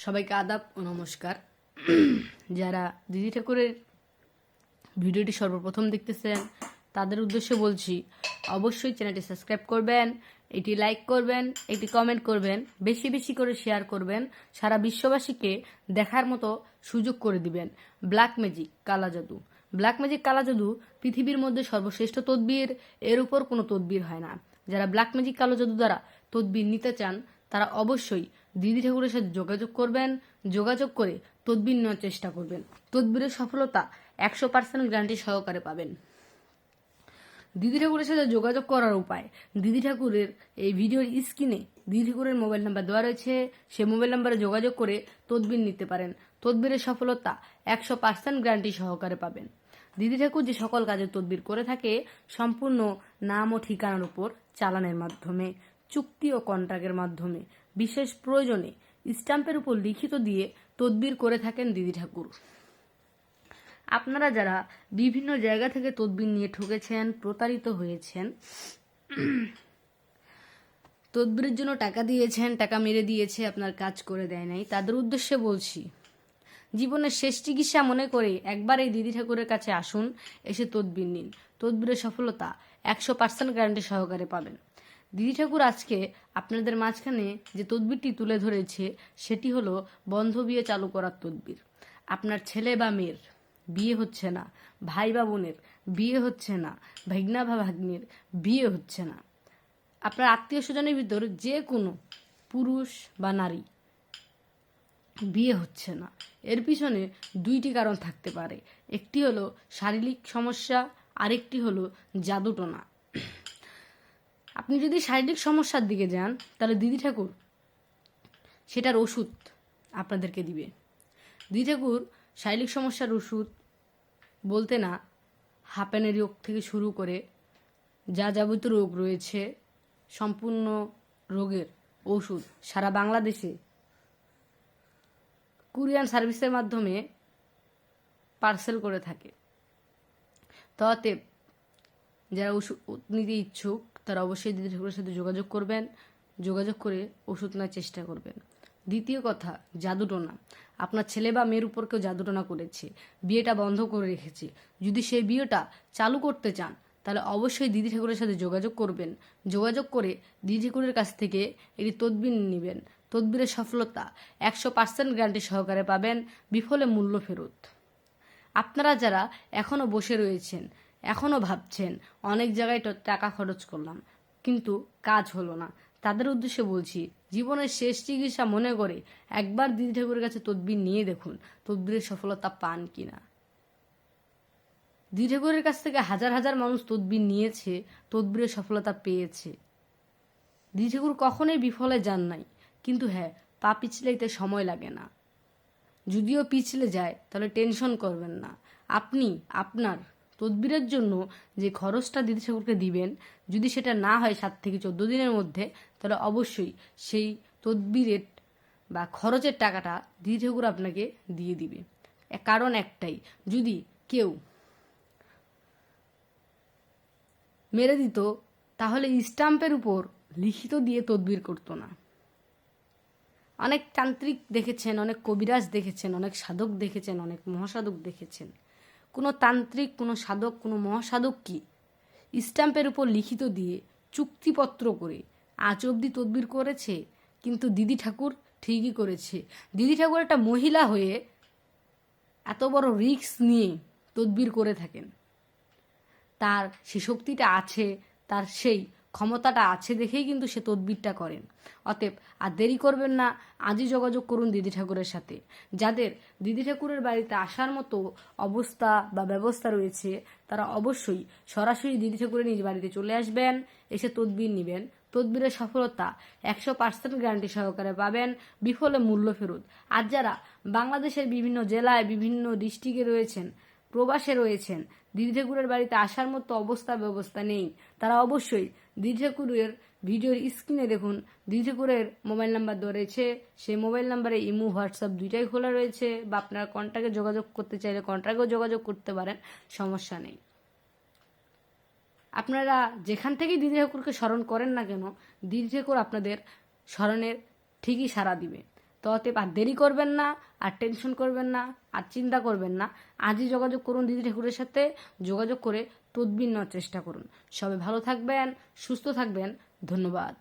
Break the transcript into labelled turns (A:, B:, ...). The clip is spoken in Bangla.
A: সবাইকে আদাব ও নমস্কার। যারা দিদি ঠাকুরের ভিডিওটি সর্বপ্রথম দেখতেছেন তাদের উদ্দেশ্যে বলছি, অবশ্যই চ্যানেলটি সাবস্ক্রাইব করবেন, এটি লাইক করবেন, এটি কমেন্ট করবেন, বেশি বেশি করে শেয়ার করবেন, সারা বিশ্ববাসীকে দেখার মতো সুযোগ করে দিবেন। ব্ল্যাক ম্যাজিক, কালা জাদু। ব্ল্যাক ম্যাজিক, কালা জাদু পৃথিবীর মধ্যে সর্বশ্রেষ্ঠ তদবির, এর উপর কোনো তদবির হয় না। যারা ব্ল্যাক ম্যাজিক, কালো জাদু দ্বারা তদবির নিতে চান তারা অবশ্যই দিদি ঠাকুরের সাথে যোগাযোগ করবেন, যোগাযোগ করে তদবির নেওয়ার চেষ্টা করবেন। তদবিরের সফলতা 100% গ্যারান্টি সহকারে পাবেন। দিদি ঠাকুরের সাথে যোগাযোগ করার উপায়, দিদি ঠাকুরের এই ভিডিওর স্ক্রিনে দিদি ঠাকুরের মোবাইল নাম্বার দেওয়া রয়েছে, সে মোবাইল নাম্বারে যোগাযোগ করে তদবির নিতে পারেন। তদবিরের সফলতা 100% গ্যারান্টি সহকারে পাবেন। দিদি ঠাকুর যে সকল কাজের তদবির করে থাকে সম্পূর্ণ নাম ও ঠিকানার উপর চালানের মাধ্যমে, চুক্তি ও কন্ট্রাক্টের মাধ্যমে, বিশেষ প্রয়োজনে স্ট্যাম্পের উপর লিখিত দিয়ে তদবির করে থাকেন দিদি ঠাকুর। আপনারা যারা বিভিন্ন জায়গা থেকে তদবির নিয়ে ঠকেছেন, প্রতারিত হয়েছেন, তদবিরের জন্য টাকা দিয়েছেন, টাকা মেরে দিয়েছে, আপনার কাজ করে দেয় নাই, তাদের উদ্দেশ্যে বলছি, জীবনের শেষ চিকিৎসা মনে করে একবার এই দিদি ঠাকুরের কাছে আসুন, এসে তদবির নিন। তদবিরের সফলতা 100% গ্যারান্টি সহকারে পাবেন। দিদি ঠাকুর আজকে আপনাদের মাঝখানে যে তদবিরটি তুলে ধরেছে সেটি হলো বন্ধ বিয়ে চালু করার তদবির। আপনার ছেলে বা মেয়ের বিয়ে হচ্ছে না, ভাই বা বোনের বিয়ে হচ্ছে না, ভাগ্না বা ভাগ্নির বিয়ে হচ্ছে না, আপনার আত্মীয় স্বজনের ভিতর যে কোনো পুরুষ বা নারী বিয়ে হচ্ছে না, এর পিছনে দুইটি কারণ থাকতে পারে। একটি হলো শারীরিক সমস্যা, আরেকটি হলো জাদুটোনা। আপনি যদি শারীরিক সমস্যার দিকে যান তাহলে দিদি ঠাকুর সেটার ওষুধ আপনাদেরকে দিবে। দিদি ঠাকুর শারীরিক সমস্যার ওষুধ বলতে না, হাঁপানির রোগ থেকে শুরু করে যা যাবতীয় রোগ রয়েছে সম্পূর্ণ রোগের ওষুধ সারা বাংলাদেশে কুরিয়ার সার্ভিসের মাধ্যমে পার্সেল করে থাকে। অতএব যারা ওষুধ নিতে ইচ্ছুক তারা অবশ্যই দিদি ঠাকুরের সাথে যোগাযোগ করবেন, যোগাযোগ করে ওষুধ নেওয়ার চেষ্টা করবেন। দ্বিতীয় কথা, জাদুটোনা। আপনার ছেলে বা মেয়ের উপর কেউ জাদুটোনা করেছে, বিয়েটা বন্ধ করে রেখেছে, যদি সেই বিয়েটা চালু করতে চান তাহলে অবশ্যই দিদি ঠাকুরের সাথে যোগাযোগ করবেন। যোগাযোগ করে দিদি ঠাকুরের কাছ থেকে এটি তদবির নেবেন। তদবিরের সফলতা 100% গ্যারান্টি সহকারে পাবেন, বিফলে মূল্য ফেরত। আপনারা যারা এখনও বসে রয়েছেন, এখনও ভাবছেন অনেক জায়গায় টাকা খরচ করলাম কিন্তু কাজ হলো না, তাদের উদ্দেশ্যে বলছি, জীবনের শেষ চিকিৎসা মনে করে একবার দিদি ঠাকুরের কাছে তদবির নিয়ে দেখুন তদবিরের সফলতা পান কিনা। দিদি ঠাকুরের কাছ থেকে হাজার হাজার মানুষ তদবির নিয়েছে, তদবিরের সফলতা পেয়েছে। দিদি ঠাকুর কখনোই বিফলে যান নাই, কিন্তু হ্যাঁ, পা পিছলাইতে সময় লাগে না। যদিও পিছলে যায় তাহলে টেনশন করবেন না। আপনি আপনার তদবিরের জন্য যে খরচটা দিদি ঠাকুরকে দিবেন, যদি সেটা না হয় 7 থেকে 14 দিনের মধ্যে, তাহলে অবশ্যই সেই তদবিরের বা খরচের টাকাটা দিদি ঠাকুর আপনাকে দিয়ে দিবে। কারণ একটাই, যদি কেউ মেরে দিত তাহলে স্টাম্পের উপর লিখিত দিয়ে তদবির করতো না। অনেক তান্ত্রিক দেখেছেন, অনেক কবিরাজ দেখেছেন, অনেক সাধক দেখেছেন, অনেক মহাসাধক দেখেছেন। কোনো তান্ত্রিক, কোনো সাধক, কোনো মহাসাধক কি স্ট্যাম্পের উপর লিখিত দিয়ে চুক্তিপত্র করে আজ অবধি তদবির করেছে? কিন্তু দিদি ঠাকুর ঠিকই করেছে। দিদি ঠাকুর একটা মহিলা হয়ে এত বড় রিস্ক নিয়ে তদবির করে থাকেন। তার সে শক্তিটা আছে, তার সেই ক্ষমতাটা আছে দেখেই কিন্তু সে তদবিরটা করেন। অতএব আর দেরি করবেন না, আজই যোগাযোগ করুন দিদি ঠাকুরের সাথে। যাদের দিদি ঠাকুরের বাড়িতে আসার মতো অবস্থা বা ব্যবস্থা রয়েছে তারা অবশ্যই সরাসরি দিদি ঠাকুরের নিজ বাড়িতে চলে আসবেন, এসে তদবির নেবেন। তদবিরের সফলতা 100% গ্যারান্টি সহকারে পাবেন, বিফলে মূল্য ফেরত। আর যারা বাংলাদেশের বিভিন্ন জেলায়, বিভিন্ন ডিস্ট্রিক্টে রয়েছেন, প্রবাসে রয়েছেন, দিদি ঠাকুরের বাড়িতে আসার মতো অবস্থা ব্যবস্থা নেই, তারা অবশ্যই দিদি ঠাকুরের ভিডিওর স্ক্রিনে দেখুন, দিদি ঠাকুরের মোবাইল নাম্বার দেওয়া রয়েছে, সেই মোবাইল নাম্বারে ইমো, হোয়াটসঅ্যাপ দুইটাই খোলা রয়েছে, বা আপনারা কন্ট্যাক্টে যোগাযোগ করতে চাইলে কন্ট্যাক্টেও যোগাযোগ করতে পারেন, সমস্যা নেই। আপনারা যেখান থেকেই দিদি ঠাকুরকে স্মরণ করেন না কেন, দিদি ঠাকুর আপনাদের স্মরণের ঠিকই সাড়া দিবে। তো অতএব আর দেরি করবেন না, আর টেনশন করবেন না, আর চিন্তা করবেন না। আজই যোগাযোগ করুন দিদি ঠাকুরের সাথে, যোগাযোগ করে তদবির নেওয়ার চেষ্টা করুন। সবাই ভালো থাকবেন, সুস্থ থাকবেন। ধন্যবাদ।